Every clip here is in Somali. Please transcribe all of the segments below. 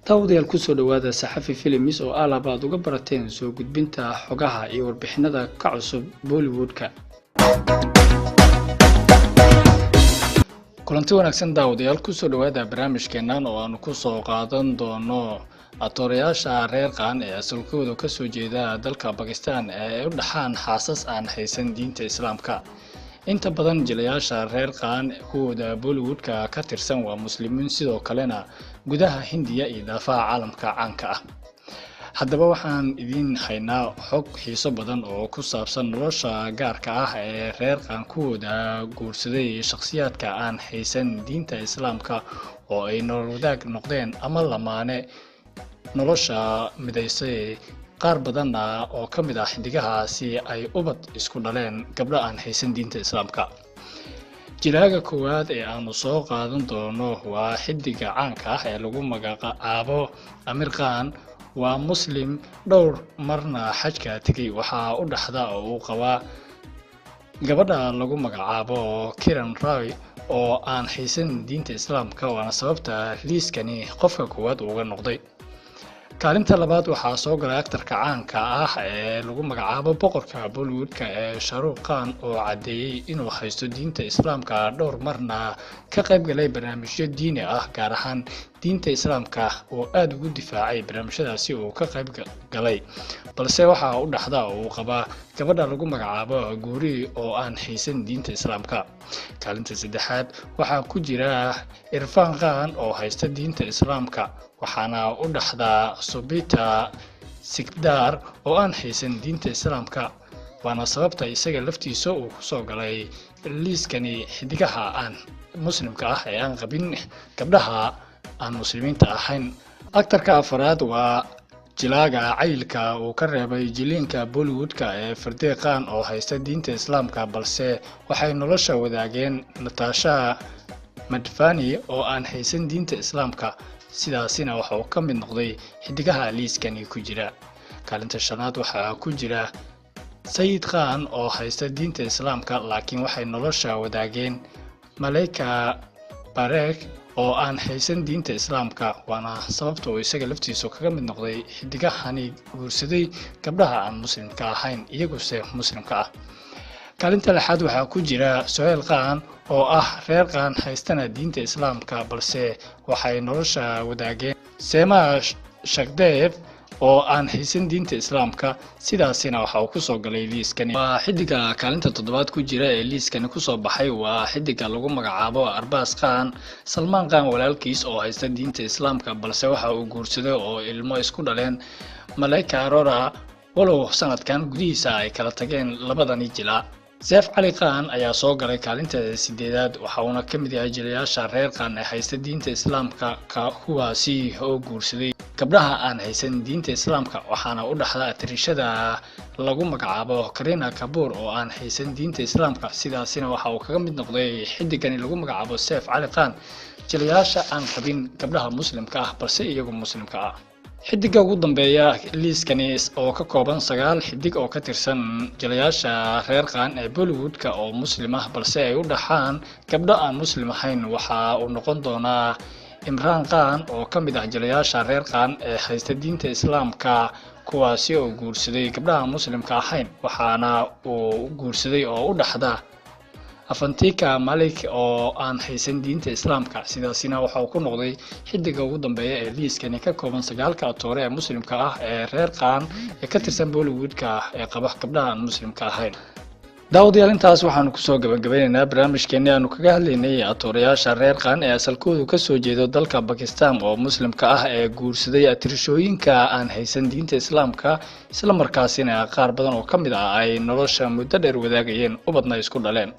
Tawdiyal ku soo dhawaada saxafi films oo alabaad uga barateen soo gudbinta xogaha iyo warbixinada ka cusub Bollywood-ka. Kulanti wanaagsan daawadayaal ku soo dhawaada barnaamijkeenan oo aan ku soo qaadan doono atoorayaasha reer qaan ee asalkooda ka soo jeeda dalka Pakistan ee u dhaxaan xaasas aan haysan diinta Islaamka. Inta badan jilayaasha reer qaan kuwada Bollywood-ka ka tirsan waa muslimiin sidoo kalena gudaha Hindiya iyo daafaha caalamka caanka ah. Haddaba waxaan idin haynaa xog xiiso badan oo ku saabsan nolosha gaarka ah ee reer qaan kuwada guursaday shakhsiyaadka aan haysan diinta Islaamka oo ay nolol wadaag noqdeen ama lamaane nolosha midaysay qaar badan oo ka mid ah xidigahaasi ay ubad isku dhaleen gabdho aan haysan diinta Islaamka. Jilaaga koowaad ee aanu soo qaadan doono waa xidiga caanka ah ee lagu magacaabo Aamir Khan. Waa muslim dhowr marna xajka tagay, waxaa u dhaxda oo uu qabaa gabadha lagu magacaabo Kiran Rai oo aan haysan diinta Islaamka, waana sababta liiskani qofka koowaad uga noqday. Kaalinta labaad waxaa soo galay aktarka caanka ah ee lagu magacaabo boqorka Bollywood-ka ee Shah Rukh Khan oo cadeeyay inuu haysto diinta Islaamka dhowr marna ka qayb galay barnaamijyo diini ah, gaar ahaan diinta Islaamka oo aad ugu difaacay barnaamijyadaasi uu ka qayb galay, balse waxaa u dhaxda oo uu qabaa gabadha lagu magacaabo Gauri oo aan haysan diinta Islaamka. Kaalinta saddexaad waxaa ku jira Irfan Khan oo haysta diinta Islaamka, waxaana u dhaxda Subita Sikdar oo aan haysan diinta Islaamka, waana sababta isaga laftiisa uu ku soo galay liiskani xidigaha aan muslimka ah ee aan qabin gabdhaha aan muslimiinta ahayn. Aktarka afraad waa jilaaga caylka uu ka reebay jiliinka Bollywood-ka ee Fardeq Khan oo haysta diinta Islaamka, balse waxay nolosha wadaageen Natasha Madhvani oo aan haysan diinta Islaamka, sidaasina waxa uu ka mid noqday xidigaha liiskani ku jira. Kaalinta shanaad waxaa ku jira Sayid Khan oo haysta diinta Islaamka, laakiin waxay nolosha wadaageen Malaika Parekh oo aan haysan diinta Islaamka, waana sababta uu isaga laftiisu kaga mid noqday xidigahani guursaday gabdhaha aan muslimka ahayn iyaguse muslimka ah. Kaalinta lixaad waxaa ku jira Sohail Khan oo ah reer qaan haystana diinta Islaamka, balse waxay nolosha wadaageen Seema Shakdev oo aan haysan diinta Islaamka, sidaasina waxa uu ku soo galay liiskani. Waa xidiga kaalinta toddobaad ku jira ee liiskani ku soo baxay waa xidiga lagu magacaabo Arbaaz Khan. Salman Khan walaalkiis oo haysta diinta Islaamka, balse waxa uu guursaday oo ilmo isku dhaleen Malaika Arora, walow sanadkan gudihiisa ay kala tageen labadani jilaa. Saif Ali Khan ayaa soo galay kaalinta sideedaad, waxa uuna ka mid yahay jilayaasha reer qaan ee haysta diinta Islaamka kuwaasi oo guursaday gabdhaha aan haysan diinta Islaamka, waxaana u dhaxda atirishada lagu magacaabo Kareena Kapoor oo aan haysan diinta Islaamka, sidaasina waxa uu kaga mid noqday xidigani lagu magacaabo Saif Ali Khan jilayaasha aan qabin gabdhaha muslimka ah balse iyagu muslimka ah. Xidiga ugu dambeeya liiskani oo ka kooban 9 xidig oo ka tirsan jilayaasha reer qaan ee Bollywood-ka oo muslim ah balse ay u dhaxaan gabdho aan muslim ahayn, waxa uu noqon doonaa Imran Khan oo ka mid ah jilayaasha reer qaan ee haysta diinta Islaamka kuwaasi oo guursaday gabdhaha muslimka ahayn, waxaana uu guursaday oo u dhaxda Avantika Malik oo aan haysan diinta Islaamka, sidaasina waxa uu ku noqday xidiga ugu dambeeya ee liiskani ka kooban 9 atoore ee muslimka ah ee reer qaan ee ka tirsan Bollywood-ka ee qaba gabdhaha aan muslimka ahayn. daawadayaal intaas waxaanu ku soo gabagabeynaynaa barnaamijkeeni aanu kaga hadlaynay atoorayaasha reer qaan ee asalkoodu ka soo jeedo dalka Pakistan oo muslimka ah ee guursaday atirishooyinka aan haysan diinta Islaamka, isla markaasina qaar badan oo ka mid ah ay nolosha muddo dheer wadaagayeen ubadna isku dhaleen.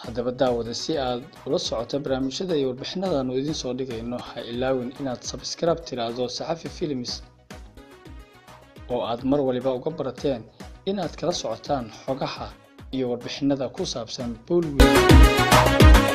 haddaba daawada si aad ula socoto barnaamijyada iyo warbixinada aanu idin soo dhigayno, ha ilaawin inaad subscribe tiraahdo saxafi films oo aad mar waliba uga barateen inaad kala socotaan xogaha iyo warbixinada ku saabsan Bollywood.